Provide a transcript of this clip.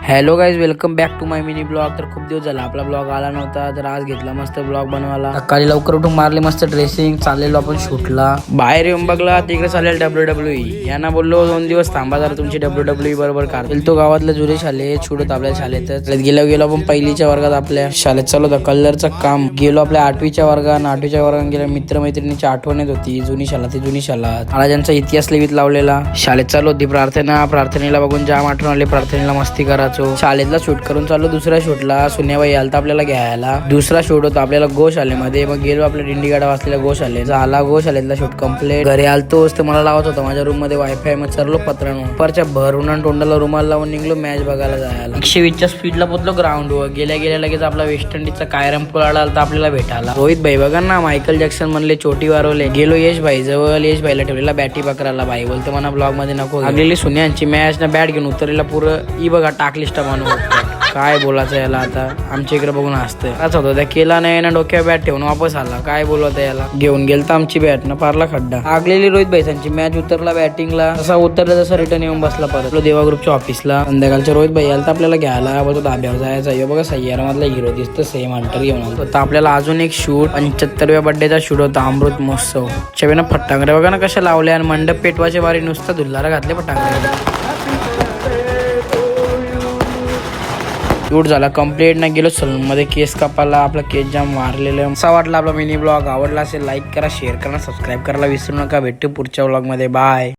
Hello guys, welcome back to my mini blog. तर खूप दिवस झाला आपला ब्लॉग आला नव्हता, तर आज घेतला मस्त ब्लॉग बनवायला. सकाळी लवकर उठून मारले मस्त ड्रेसिंग, चाललेलो आपण शूटला. बाहेर येऊन बघला तिकडे चालेल WWE. यांना बोललो 2 दिवस थांबा जरा, तुमची WWE बरोबर काढतील. तो गावातले जुरे शाळेत शूट आपल्या शाळेतच गेलो आपण पहिलीच्या वर्गात आपल्या शाळेत चालू होता कलरचं काम. गेलो आपल्या 8वीच्या वर्गात गेल्या मित्रमैत्रिणीची आठवण येत होती. जुनी शाळा महाराजांचा इतिहास लिहित लावलेला. शाळेत चालू होती प्रार्थनेला बघून जाम आठवण आली. प्रार्थनेला मस्ती करायचो. शाळेतला शूट करून चालू दुसऱ्या शूटला. सुन्याबाई आलता आपल्याला घ्यायला. दुसरा शूट होता आपल्याला गोशालेमध्ये. मग गेलो आपल्या दिंडीगाडा वाचलेल्या गोशाले. झाला गोशालेतला शूट कम्प्लीट. घरी आलतोच तर मला लावत होता माझ्या रूम मध्ये वायफाय. मग चरलो पत्रांवर परच्या भरून तोंडाला रुमाल लावून निघलो मॅच बघायला जायला. 120च्या स्पीडला पोहोचलो ग्राउंड वर. गेल्या लगेच आपला वेस्ट इंडिजचा कायरम पुलाडा आलता आपल्याला भेटायला. रोहित भाई बघा ना, मायकल जॅक्सन म्हणले चोटी वारवले. गेलो यश भाई जवळ. यश भाईला ठेवलेला बॅटी पकडायला. भाई बोलतो म्हणा ब्लॉग मध्ये नको. लागलेली सुन्यांची मॅच ना बॅट घेऊन उतरलेला पुरं ई बघा टाकलिस्ट मानू. काय बोलायचं याला आता, आमच्या इकडे बघून हसतंय. असं होतं त्या केला नाही ना, डोक्यावर बॅट ठेवून वापस आला. काय बोलवतं याला. घेऊन गेलता आमची बॅट ना, पारला खड्डा. लागलेली रोहित भाईसांची मॅच. उतरला बॅटिंगला. तसा उतरला तसा रिटर्न येऊन बसला परत देवा ग्रुपच्या ऑफिसला. संध्याकाळच्या रोहित भाई आलता आपल्याला घ्यायला. बोलतो धाब्यावर जायचा. हे बघा सय्यारा मधला हिरो दिसतं सेम हंटर घेऊन आलो. तर आपल्याला अजून एक शूट 75व्या बर्थडेचा शूट होता अमृत महोत्सव. चवेना फटांगरे बघा ना कशा लावल्या. आणि मंडप पेटवायच्या बारी नुसतं धुल्लारा घातले फटांगरे. शूट झाला कम्प्लीट. ना गेलो सलून मध्ये केस कापायला. आपला केस जाम मारलेलं. असा वाटला आपला मिनी ब्लॉग. आवडला असेल लाईक करा, शेअर करा, सबस्क्राईब करायला विसरू नका. भेटू पुढच्या ब्लॉग मध्ये. बाय.